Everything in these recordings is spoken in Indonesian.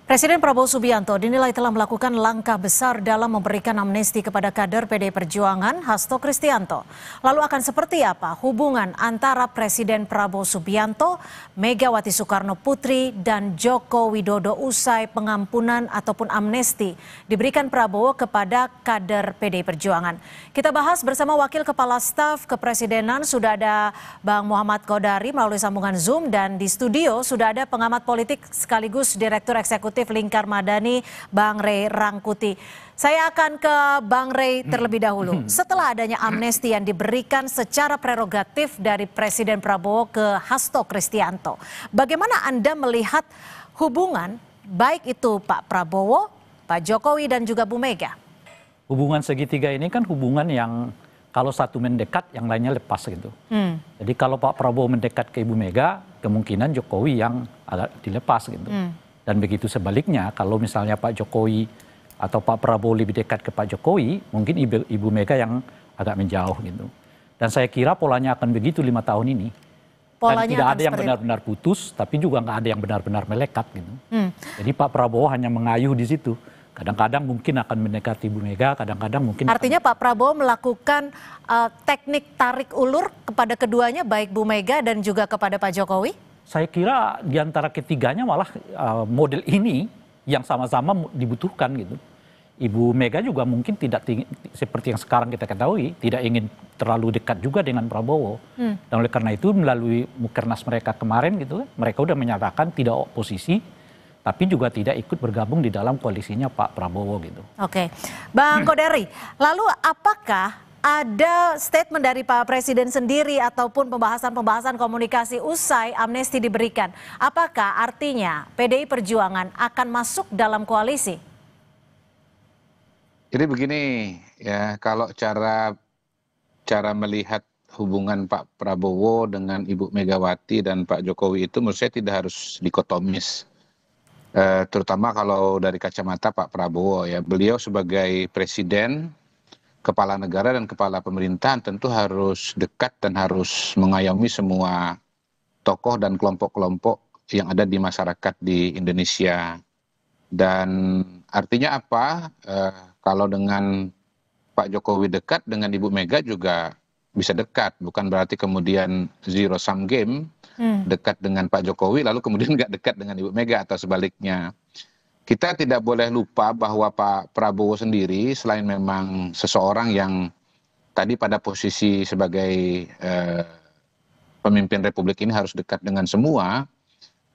Presiden Prabowo Subianto dinilai telah melakukan langkah besar dalam memberikan amnesti kepada kader PDI Perjuangan Hasto Kristianto. Lalu akan seperti apa hubungan antara Presiden Prabowo Subianto, Megawati Soekarno Putri, dan Joko Widodo usai pengampunan ataupun amnesti diberikan Prabowo kepada kader PDI Perjuangan? Kita bahas bersama Wakil Kepala Staf Kepresidenan, sudah ada Bang Muhammad Kodari melalui sambungan Zoom, dan di studio sudah ada pengamat politik sekaligus Direktur Eksekutif Lingkar Madani, Bang Ray Rangkuti. Saya akan ke Bang Ray terlebih dahulu. Setelah adanya amnesti yang diberikan secara prerogatif dari Presiden Prabowo ke Hasto Kristianto, bagaimana Anda melihat hubungan baik itu Pak Prabowo, Pak Jokowi, dan juga Bu Mega? Hubungan segitiga ini kan hubungan yang kalau satu mendekat, yang lainnya lepas gitu. Jadi kalau Pak Prabowo mendekat ke Ibu Mega, kemungkinan Jokowi yang agak dilepas gitu. Dan begitu sebaliknya, kalau misalnya Pak Jokowi atau Pak Prabowo lebih dekat ke Pak Jokowi, mungkin Ibu Mega yang agak menjauh gitu. Dan saya kira polanya akan begitu 5 tahun ini. Dan tidak ada yang benar-benar putus, tapi juga nggak ada yang benar-benar melekat gitu. Jadi Pak Prabowo hanya mengayuh di situ. Kadang-kadang mungkin akan mendekati Ibu Mega, kadang-kadang mungkin... Artinya Pak Prabowo melakukan teknik tarik ulur kepada keduanya, baik Bu Mega dan juga kepada Pak Jokowi? Saya kira di antara ketiganya malah model ini yang sama-sama dibutuhkan gitu. Ibu Mega juga mungkin tidak seperti yang sekarang kita ketahui, tidak ingin terlalu dekat juga dengan Prabowo. Dan oleh karena itu melalui Mukernas mereka kemarin gitu, mereka udah menyatakan tidak oposisi, tapi juga tidak ikut bergabung di dalam koalisinya Pak Prabowo gitu. Oke, Bang Kodari, lalu apakah ada statement dari Pak Presiden sendiri ataupun pembahasan komunikasi usai amnesti diberikan? Apakah artinya PDI Perjuangan akan masuk dalam koalisi? Jadi begini ya, kalau cara melihat hubungan Pak Prabowo dengan Ibu Megawati dan Pak Jokowi itu menurut saya tidak harus dikotomis. Terutama kalau dari kacamata Pak Prabowo ya, beliau sebagai presiden, kepala negara dan kepala pemerintahan tentu harus dekat dan harus mengayomi semua tokoh dan kelompok-kelompok yang ada di masyarakat di Indonesia. Dan artinya apa? Kalau dengan Pak Jokowi dekat, dengan Ibu Mega juga bisa dekat. Bukan berarti kemudian zero sum game, dekat dengan Pak Jokowi lalu kemudian nggak dekat dengan Ibu Mega atau sebaliknya. Kita tidak boleh lupa bahwa Pak Prabowo sendiri selain memang seseorang yang tadi pada posisi sebagai pemimpin Republik ini harus dekat dengan semua,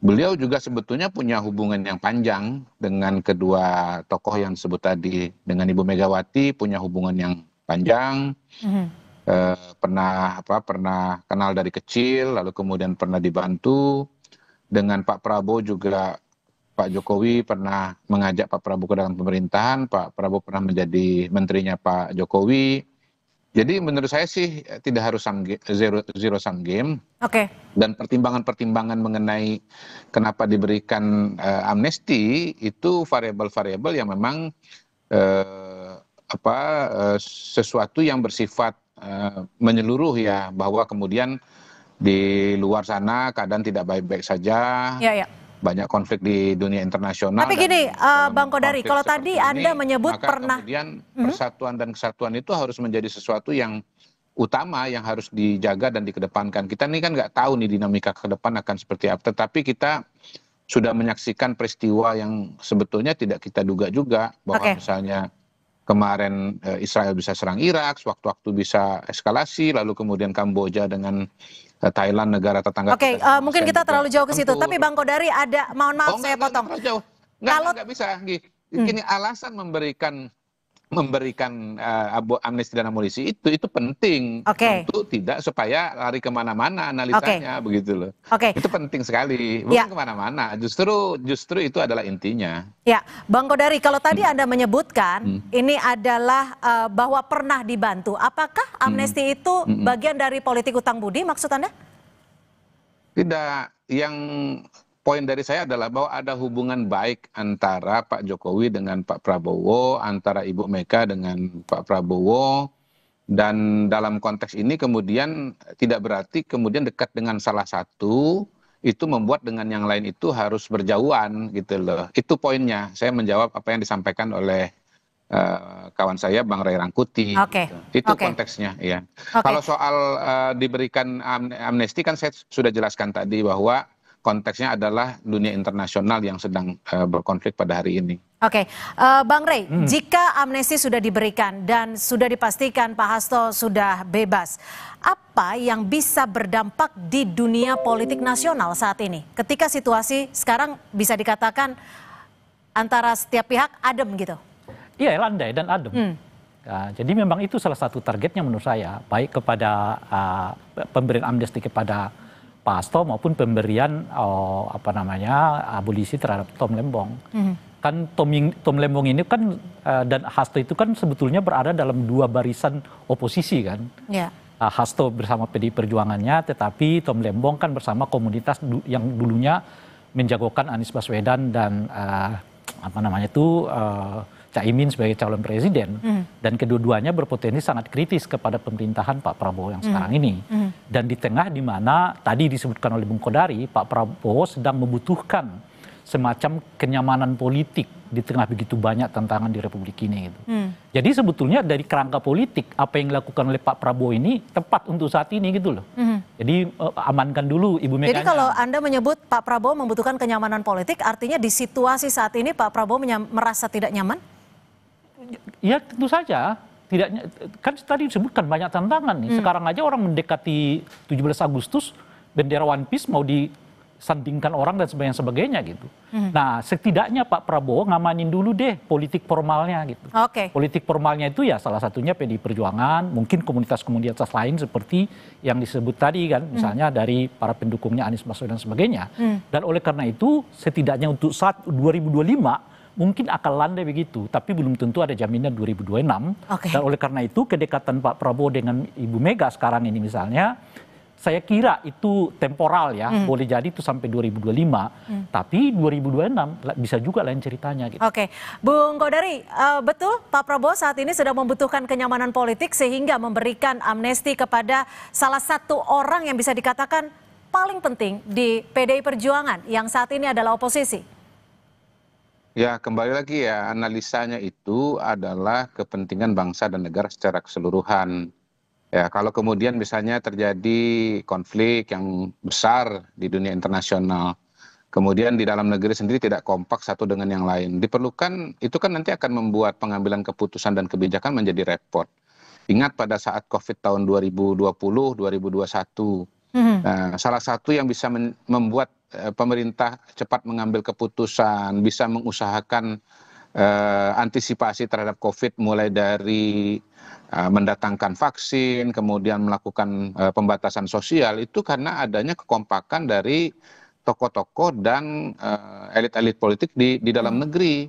beliau juga sebetulnya punya hubungan yang panjang dengan kedua tokoh yang disebut tadi. Dengan Ibu Megawati punya hubungan yang panjang, pernah kenal dari kecil, lalu kemudian pernah dibantu. Dengan Pak Prabowo juga Pak Jokowi pernah mengajak Pak Prabowo ke dalam pemerintahan, Pak Prabowo pernah menjadi menterinya Pak Jokowi. Jadi menurut saya sih tidak harus zero sum game. Oke. Dan pertimbangan-pertimbangan mengenai kenapa diberikan amnesti itu variabel-variabel yang memang sesuatu yang bersifat menyeluruh ya, bahwa kemudian di luar sana keadaan tidak baik-baik saja. Ya. Banyak konflik di dunia internasional. Tapi gini, Bang Kodari, kalau tadi Anda menyebut pernah... Kemudian persatuan dan kesatuan itu harus menjadi sesuatu yang utama, yang harus dijaga dan dikedepankan. Kita ini kan nggak tahu nih dinamika ke depan akan seperti apa. Tetapi kita sudah menyaksikan peristiwa yang sebetulnya tidak kita duga juga. Bahwa misalnya kemarin Israel bisa serang Irak, sewaktu-waktu bisa eskalasi, lalu kemudian Kamboja dengan Thailand, negara tetangga. Oke, mungkin kita terlalu jauh ke situ. Tapi Bang Kodari ada, mohon maaf saya potong. Nggak bisa. Gini, alasan memberikan amnesti dan amunisi itu penting untuk tidak supaya lari kemana-mana analisanya begitu loh. Itu penting sekali, bukan kemana-mana. Justru itu adalah intinya. Ya, Bang Kodari, kalau tadi Anda menyebutkan ini adalah bahwa pernah dibantu, apakah amnesti itu bagian dari politik utang budi maksud Anda? Tidak, yang poin dari saya adalah bahwa ada hubungan baik antara Pak Jokowi dengan Pak Prabowo, antara Ibu Mega dengan Pak Prabowo, dan dalam konteks ini kemudian tidak berarti kemudian dekat dengan salah satu itu membuat dengan yang lain itu harus berjauhan gitu loh. Itu poinnya. Saya menjawab apa yang disampaikan oleh kawan saya Bang Ray Rangkuti. Oke, Gitu. Itu oke, konteksnya ya. oke. Kalau soal diberikan amnesti kan saya sudah jelaskan tadi bahwa konteksnya adalah dunia internasional yang sedang berkonflik pada hari ini. Oke, Bang Rey, jika amnesti sudah diberikan dan sudah dipastikan Pak Hasto sudah bebas, apa yang bisa berdampak di dunia politik nasional saat ini? Ketika situasi sekarang bisa dikatakan antara setiap pihak adem gitu. Iya, landai dan adem. Nah, jadi memang itu salah satu targetnya menurut saya, baik kepada pemberian amnesti kepada Pak Hasto maupun pemberian abolisi terhadap Tom Lembong. Kan Tom Lembong ini kan dan Hasto itu kan sebetulnya berada dalam dua barisan oposisi kan. Yeah. Hasto bersama PDI Perjuangannya, tetapi Tom Lembong kan bersama komunitas yang dulunya menjagokan Anies Baswedan dan Caimin sebagai calon presiden. Dan kedua-duanya berpotensi sangat kritis kepada pemerintahan Pak Prabowo yang sekarang ini. Dan di tengah di mana tadi disebutkan oleh Bung Kodari, Pak Prabowo sedang membutuhkan semacam kenyamanan politik di tengah begitu banyak tantangan di Republik ini. Gitu. Jadi sebetulnya dari kerangka politik, apa yang dilakukan oleh Pak Prabowo ini tepat untuk saat ini gitu loh. Jadi amankan dulu Ibu Mega. Jadi kalau Anda menyebut Pak Prabowo membutuhkan kenyamanan politik, artinya di situasi saat ini Pak Prabowo merasa tidak nyaman? Ya tentu saja. Kan tadi disebutkan banyak tantangan nih. Sekarang aja orang mendekati 17 Agustus, bendera One Piece mau disandingkan orang dan sebagainya gitu. Nah setidaknya Pak Prabowo ngamanin dulu deh politik formalnya gitu. Politik formalnya itu ya salah satunya PDI Perjuangan, mungkin komunitas-komunitas lain seperti yang disebut tadi kan, misalnya dari para pendukungnya Anies Baswedan dan sebagainya. Dan oleh karena itu setidaknya untuk saat 2025 mungkin akan landai begitu, tapi belum tentu ada jaminan 2026. Dan oleh karena itu kedekatan Pak Prabowo dengan Ibu Mega sekarang ini misalnya, saya kira itu temporal ya, boleh jadi itu sampai 2025, tapi 2026 bisa juga lain ceritanya. Gitu. Oke, Bung Kodari, betul Pak Prabowo saat ini sedang membutuhkan kenyamanan politik sehingga memberikan amnesti kepada salah satu orang yang bisa dikatakan paling penting di PDI Perjuangan yang saat ini adalah oposisi. Ya, kembali lagi ya, analisanya itu adalah kepentingan bangsa dan negara secara keseluruhan. Ya, kalau kemudian misalnya terjadi konflik yang besar di dunia internasional, kemudian di dalam negeri sendiri tidak kompak satu dengan yang lain, diperlukan, itu kan nanti akan membuat pengambilan keputusan dan kebijakan menjadi repot. Ingat pada saat COVID tahun 2020, 2021, nah, salah satu yang bisa membuat pemerintah cepat mengambil keputusan, bisa mengusahakan antisipasi terhadap COVID mulai dari mendatangkan vaksin, kemudian melakukan pembatasan sosial, itu karena adanya kekompakan dari tokoh-tokoh dan elit-elit politik di dalam negeri.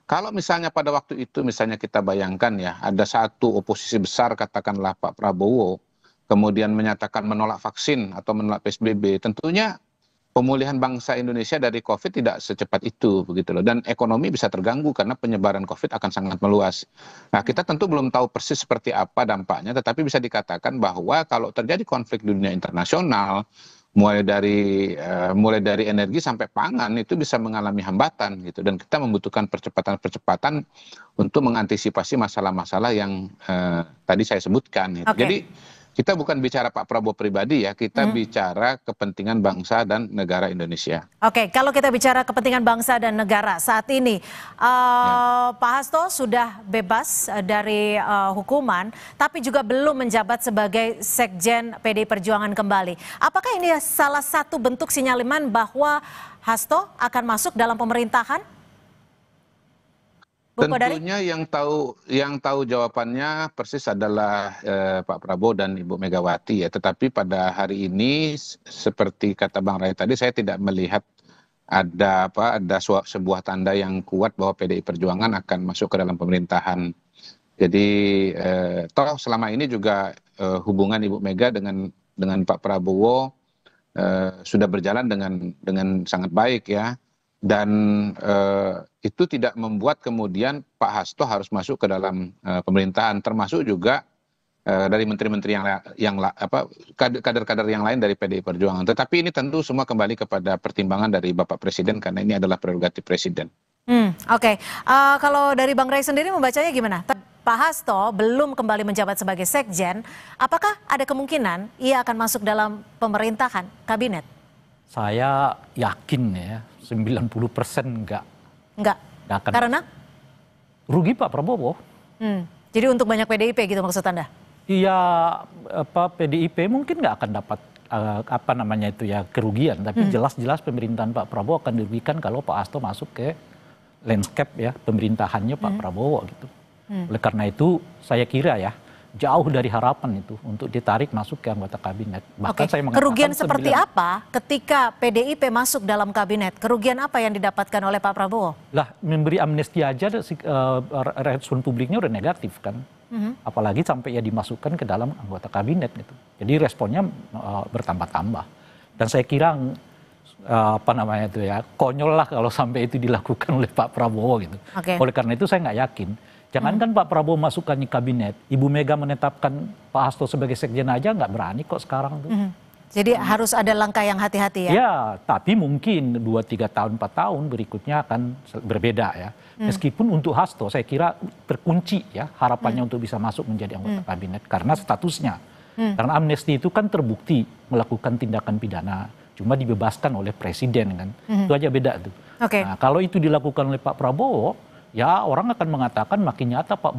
Kalau misalnya pada waktu itu, misalnya kita bayangkan ya, ada satu oposisi besar, katakanlah Pak Prabowo, kemudian menyatakan menolak vaksin atau menolak PSBB, tentunya pemulihan bangsa Indonesia dari COVID tidak secepat itu, begitu loh. Dan ekonomi bisa terganggu karena penyebaran COVID akan sangat meluas. Nah, kita tentu belum tahu persis seperti apa dampaknya, tetapi bisa dikatakan bahwa kalau terjadi konflik di dunia internasional, mulai dari energi sampai pangan itu bisa mengalami hambatan gitu. Dan kita membutuhkan percepatan-percepatan untuk mengantisipasi masalah-masalah yang tadi saya sebutkan. Gitu. Jadi kita bukan bicara Pak Prabowo pribadi ya, kita bicara kepentingan bangsa dan negara Indonesia. Oke, kalau kita bicara kepentingan bangsa dan negara saat ini, Pak Hasto sudah bebas dari hukuman, tapi juga belum menjabat sebagai Sekjen PDI Perjuangan kembali. Apakah ini salah satu bentuk sinyalemen bahwa Hasto akan masuk dalam pemerintahan? Tentunya yang tahu jawabannya persis adalah Pak Prabowo dan Ibu Megawati ya. Tetapi pada hari ini seperti kata Bang Ray tadi, saya tidak melihat ada sebuah tanda yang kuat bahwa PDI Perjuangan akan masuk ke dalam pemerintahan. Jadi toh selama ini juga hubungan Ibu Mega dengan Pak Prabowo sudah berjalan dengan sangat baik ya. Dan itu tidak membuat kemudian Pak Hasto harus masuk ke dalam pemerintahan, termasuk juga dari menteri-menteri kader-kader yang lain dari PDI Perjuangan. Tetapi ini tentu semua kembali kepada pertimbangan dari Bapak Presiden karena ini adalah prerogatif Presiden. Oke. Kalau dari Bang Ray sendiri membacanya gimana? Pak Hasto belum kembali menjabat sebagai sekjen, apakah ada kemungkinan ia akan masuk dalam pemerintahan kabinet? Saya yakin ya 90% enggak. Enggak. Akan. Karena? Rugi Pak Prabowo. Jadi untuk banyak PDIP gitu maksud Anda? Iya, PDIP mungkin nggak akan dapat kerugian, tapi jelas-jelas pemerintahan Pak Prabowo akan dirugikan kalau Pak Hasto masuk ke landscape ya pemerintahannya Pak Prabowo gitu. Oleh karena itu saya kira ya jauh dari harapan itu untuk ditarik masuk ke anggota kabinet. Bahkan saya mengatakan kerugian seperti apa ketika PDIP masuk dalam kabinet? Kerugian apa yang didapatkan oleh Pak Prabowo? Lah memberi amnesti aja respon publiknya udah negatif kan. Apalagi sampai ya dimasukkan ke dalam anggota kabinet gitu. Jadi responnya bertambah-tambah. Dan saya kira konyol lah kalau sampai itu dilakukan oleh Pak Prabowo gitu. Oleh karena itu saya nggak yakin. Jangankan Pak Prabowo masukkan di kabinet, Ibu Mega menetapkan Pak Hasto sebagai sekjen aja nggak berani kok sekarang tuh. Jadi harus ada langkah yang hati-hati ya? Ya, tapi mungkin 2-3 tahun, 4 tahun berikutnya akan berbeda ya. Meskipun untuk Hasto saya kira terkunci ya harapannya untuk bisa masuk menjadi anggota kabinet karena statusnya. Karena amnesti itu kan terbukti melakukan tindakan pidana, cuma dibebaskan oleh presiden kan. Itu aja beda tuh. Nah, kalau itu dilakukan oleh Pak Prabowo, ya orang akan mengatakan makin nyata Pak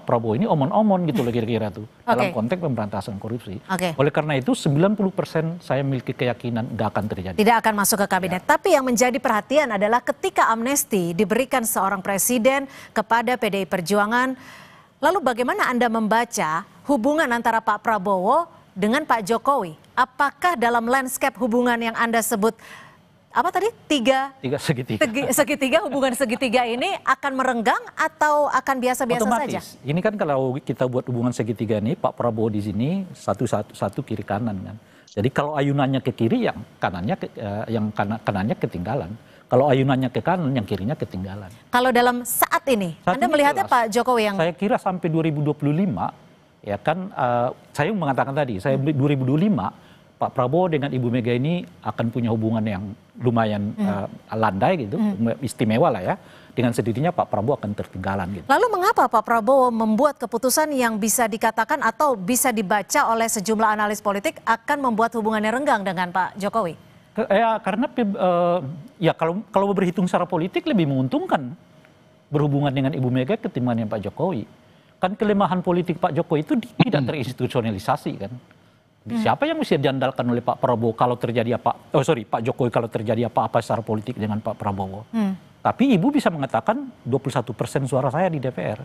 Prabowo ini omon-omon gitu loh kira-kira tuh. Dalam konteks pemberantasan korupsi. Oleh karena itu 90% saya memiliki keyakinan nggak akan terjadi. Tidak akan masuk ke kabinet. Tapi yang menjadi perhatian adalah ketika amnesti diberikan seorang presiden kepada PDI Perjuangan, lalu bagaimana Anda membaca hubungan antara Pak Prabowo dengan Pak Jokowi? Apakah dalam landscape hubungan yang Anda sebut apa tadi? Segitiga, hubungan segitiga ini akan merenggang atau akan biasa-biasa saja? Ini kan kalau kita buat hubungan segitiga ini, Pak Prabowo di sini satu kiri kanan kan. Jadi kalau ayunannya ke kiri, kanannya ketinggalan. Kalau ayunannya ke kanan, yang kirinya ketinggalan. Kalau dalam saat ini, Anda melihatnya Pak Jokowi yang... Saya kira sampai 2025, ya kan, saya mengatakan tadi, 2025, Pak Prabowo dengan Ibu Mega ini akan punya hubungan yang lumayan landai gitu, istimewa lah ya. Dengan sendirinya Pak Prabowo akan tertinggalan gitu. Lalu mengapa Pak Prabowo membuat keputusan yang bisa dikatakan atau bisa dibaca oleh sejumlah analis politik akan membuat hubungannya renggang dengan Pak Jokowi? Ya karena kalau berhitung secara politik lebih menguntungkan berhubungan dengan Ibu Mega ketimbang dengan Pak Jokowi. Kan kelemahan politik Pak Jokowi itu tidak terinstitusionalisasi kan. Siapa yang mesti diandalkan oleh Pak Prabowo kalau terjadi Pak Jokowi kalau terjadi apa-apa secara politik dengan Pak Prabowo. Tapi Ibu bisa mengatakan 21% suara saya di DPR.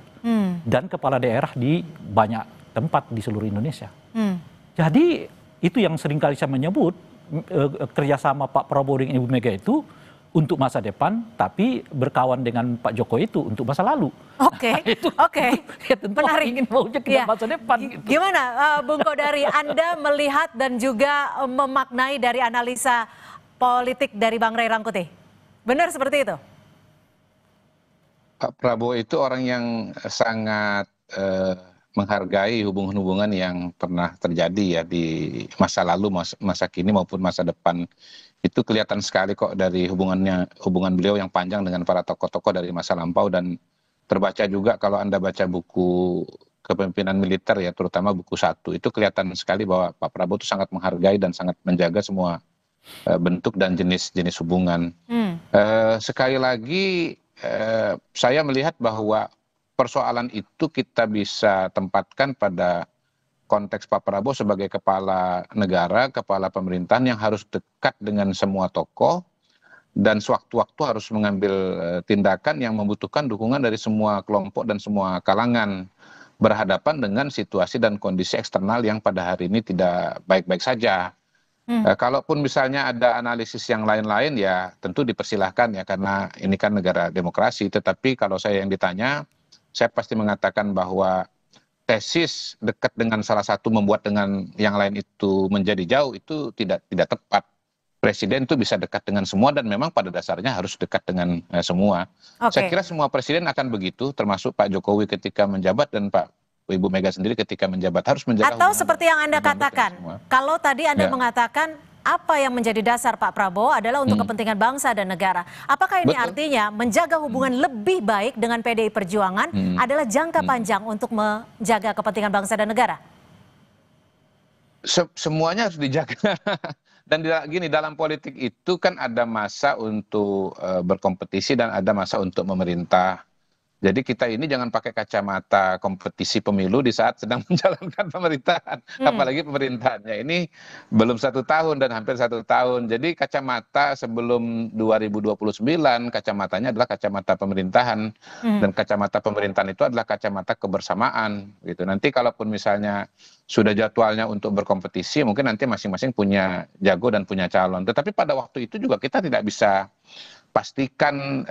Dan kepala daerah di banyak tempat di seluruh Indonesia. Jadi itu yang seringkali saya menyebut kerjasama Pak Prabowo dengan Ibu Mega itu untuk masa depan, tapi berkawan dengan Pak Jokowi itu untuk masa lalu. Oke. Ya, tentu menarik. Ingin maunya ke masa depan. Gitu. Gimana Bung Kodari, Anda melihat dan juga memaknai dari analisa politik dari Bang Ray Rangkuti? Benar seperti itu? Pak Prabowo itu orang yang sangat menghargai hubungan-hubungan yang pernah terjadi ya di masa lalu, masa kini maupun masa depan. Itu kelihatan sekali kok dari hubungan beliau yang panjang dengan para tokoh-tokoh dari masa lampau, dan terbaca juga kalau Anda baca buku kepemimpinan militer ya, terutama buku 1, itu kelihatan sekali bahwa Pak Prabowo itu sangat menghargai dan sangat menjaga semua bentuk dan jenis-jenis hubungan. Sekali lagi saya melihat bahwa persoalan itu kita bisa tempatkan pada konteks Pak Prabowo sebagai kepala negara, kepala pemerintahan yang harus dekat dengan semua tokoh dan sewaktu-waktu harus mengambil tindakan yang membutuhkan dukungan dari semua kelompok dan semua kalangan, berhadapan dengan situasi dan kondisi eksternal yang pada hari ini tidak baik-baik saja. Kalaupun misalnya ada analisis yang lain-lain ya tentu dipersilahkan ya, karena ini kan negara demokrasi. Tetapi kalau saya yang ditanya, saya pasti mengatakan bahwa tesis dekat dengan salah satu membuat dengan yang lain itu menjadi jauh itu tidak tepat. Presiden itu bisa dekat dengan semua dan memang pada dasarnya harus dekat dengan semua. Saya kira semua presiden akan begitu, termasuk Pak Jokowi ketika menjabat dan Pak Ibu Mega sendiri ketika menjabat harus menjaga Atau hubungan seperti yang Anda dengan katakan, semua. kalau tadi Anda Ya. mengatakan apa yang menjadi dasar Pak Prabowo adalah untuk kepentingan bangsa dan negara. Apakah ini Betul. artinya menjaga hubungan lebih baik dengan PDI Perjuangan adalah jangka panjang untuk menjaga kepentingan bangsa dan negara? Semuanya harus dijaga. Dan gini, dalam politik itu kan ada masa untuk berkompetisi dan ada masa untuk memerintah. Jadi kita ini jangan pakai kacamata kompetisi pemilu di saat sedang menjalankan pemerintahan. Apalagi pemerintahannya ini belum 1 tahun dan hampir 1 tahun. Jadi kacamata sebelum 2029, kacamatanya adalah kacamata pemerintahan. Dan kacamata pemerintahan itu adalah kacamata kebersamaan. Gitu. Nanti kalaupun misalnya sudah jadwalnya untuk berkompetisi, mungkin nanti masing-masing punya jago dan punya calon. Tetapi pada waktu itu juga kita tidak bisa pastikan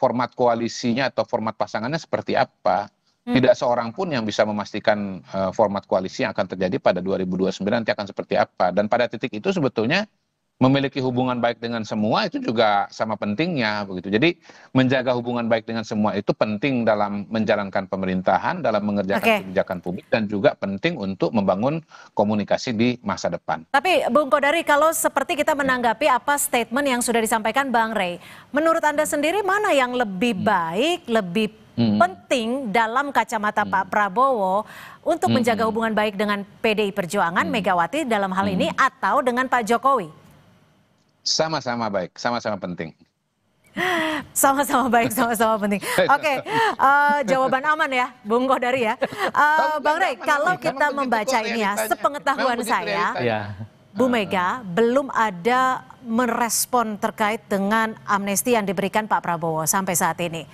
format koalisinya atau format pasangannya seperti apa. Tidak seorang pun yang bisa memastikan format koalisi yang akan terjadi pada 2029 nanti akan seperti apa. Dan pada titik itu sebetulnya memiliki hubungan baik dengan semua itu juga sama pentingnya begitu. Jadi menjaga hubungan baik dengan semua itu penting dalam menjalankan pemerintahan, dalam mengerjakan kebijakan publik, dan juga penting untuk membangun komunikasi di masa depan. Tapi Bung Kodari, kalau seperti kita menanggapi apa statement yang sudah disampaikan Bang Rey, menurut Anda sendiri mana yang lebih baik, lebih penting dalam kacamata Pak Prabowo untuk menjaga hubungan baik dengan PDI Perjuangan, Megawati dalam hal ini, atau dengan Pak Jokowi? Sama-sama baik, sama-sama penting. Sama-sama baik, sama-sama penting. Oke, jawaban aman ya, Bung Kodari ya. Bang Rey, kalau kita membaca ini ya, sepengetahuan saya, Bu Mega belum ada merespon terkait dengan amnesti yang diberikan Pak Prabowo sampai saat ini.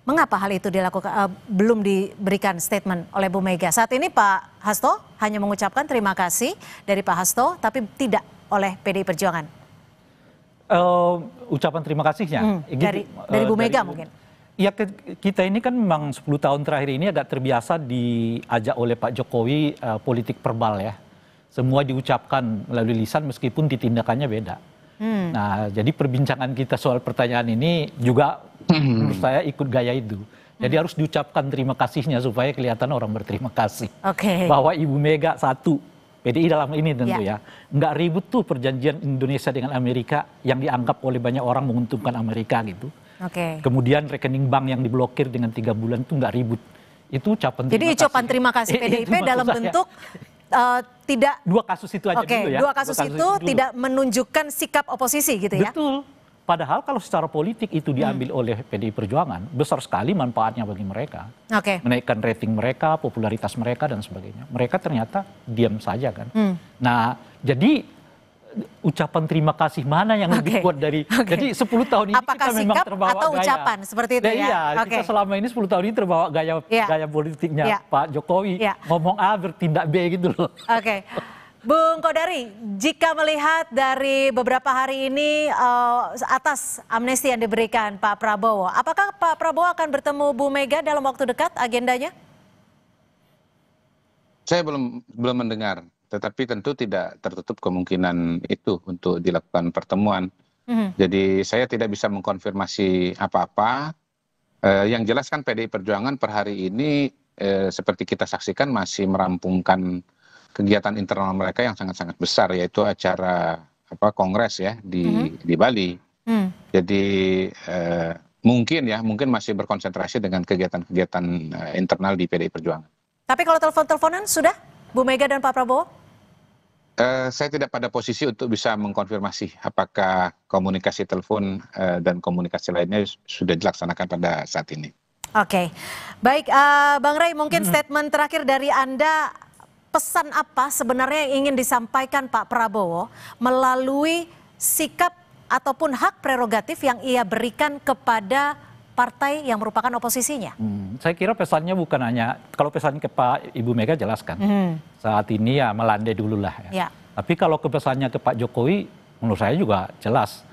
Mengapa hal itu dilakukan, belum diberikan statement oleh Bu Mega? Saat ini Pak Hasto hanya mengucapkan terima kasih dari Pak Hasto, tapi tidak oleh PDI Perjuangan. Ucapan terima kasihnya dari Bu Mega mungkin. Ya, kita ini kan memang 10 tahun terakhir ini agak terbiasa diajak oleh Pak Jokowi politik verbal ya. Semua diucapkan melalui lisan meskipun ditindakannya beda. Nah, jadi perbincangan kita soal pertanyaan ini juga menurut saya ikut gaya itu. Jadi harus diucapkan terima kasihnya supaya kelihatan orang berterima kasih. Bahwa Ibu Mega satu, PDI dalam ini tentu ya, nggak ribut tuh perjanjian Indonesia dengan Amerika yang dianggap oleh banyak orang menguntungkan Amerika gitu. Kemudian rekening bank yang diblokir dengan 3 bulan itu nggak ribut. Itu ucapan jadi ucapan terima kasih PDIP dalam bentuk tidak 2 kasus itu aja dulu ya. 2 kasus itu tidak menunjukkan sikap oposisi gitu ya. Betul. Padahal kalau secara politik itu diambil oleh PDI Perjuangan, besar sekali manfaatnya bagi mereka. Menaikkan rating mereka, popularitas mereka, dan sebagainya. Mereka ternyata diam saja kan. Nah, jadi ucapan terima kasih mana yang lebih kuat dari... Jadi 10 tahun ini apakah kita memang sikap terbawa atau gaya. ucapan seperti itu ya? Iya, kita selama ini 10 tahun ini terbawa gaya politiknya Pak Jokowi. Ngomong A bertindak B gitu loh. Bung Kodari, jika melihat dari beberapa hari ini atas amnesti yang diberikan Pak Prabowo, apakah Pak Prabowo akan bertemu Bu Mega dalam waktu dekat agendanya? Saya belum mendengar, tetapi tentu tidak tertutup kemungkinan itu untuk dilakukan pertemuan. Jadi saya tidak bisa mengkonfirmasi apa-apa. Yang jelas kan PDI Perjuangan per hari ini seperti kita saksikan masih merampungkan kegiatan internal mereka yang sangat-sangat besar, yaitu acara kongres ya di Bali. Jadi mungkin masih berkonsentrasi dengan kegiatan-kegiatan internal di PDI Perjuangan. Tapi kalau telepon-teleponan sudah Bu Mega dan Pak Prabowo? Saya tidak pada posisi untuk bisa mengkonfirmasi apakah komunikasi telepon dan komunikasi lainnya sudah dilaksanakan pada saat ini. Baik, Bang Rey, mungkin statement terakhir dari Anda. Pesan apa sebenarnya yang ingin disampaikan Pak Prabowo melalui sikap ataupun hak prerogatif yang ia berikan kepada partai yang merupakan oposisinya? Saya kira pesannya bukan hanya, kalau pesan ke Pak Ibu Mega jelaskan. Saat ini ya melandai dulu lah ya. Tapi kalau pesannya ke Pak Jokowi menurut saya juga jelas.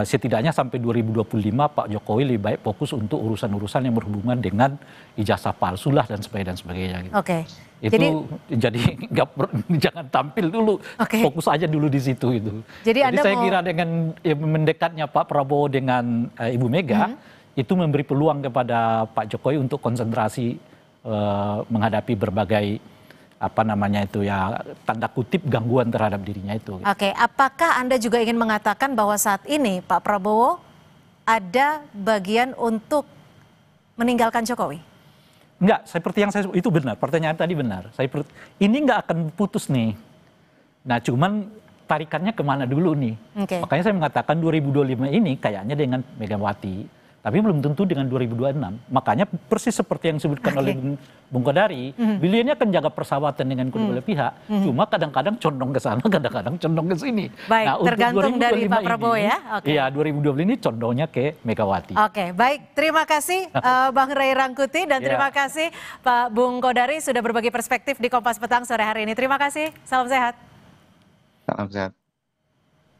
Setidaknya sampai 2025 Pak Jokowi lebih baik fokus untuk urusan-urusan yang berhubungan dengan ijazah palsu lah dan sebagainya gitu. Itu jadi jangan tampil dulu, fokus aja dulu di situ itu. Jadi saya kira dengan mendekatnya Pak Prabowo dengan Ibu Mega itu memberi peluang kepada Pak Jokowi untuk konsentrasi menghadapi berbagai tanda kutip gangguan terhadap dirinya itu. Oke, apakah Anda juga ingin mengatakan bahwa saat ini Pak Prabowo ada bagian untuk meninggalkan Jokowi? Enggak, seperti yang itu benar, pertanyaan tadi benar. Ini nggak akan putus nih. Nah, cuman tarikannya kemana dulu nih? Okay. Makanya saya mengatakan 2025 ini kayaknya dengan Megawati. Tapi belum tentu dengan 2026. Makanya persis seperti yang disebutkan oleh Bung Kodari, beliau ini akan jaga persahabatan dengan kedua belah pihak. Cuma kadang-kadang condong ke sana, kadang-kadang condong ke sini. Baik, nah, tergantung dari Pak Prabowo ya. Iya, 2020 ini condongnya ke Megawati. Oke, baik. Terima kasih Bang Ray Rangkuti dan terima kasih Pak Bung Kodari sudah berbagi perspektif di Kompas Petang sore hari ini. Terima kasih. Salam sehat. Salam sehat.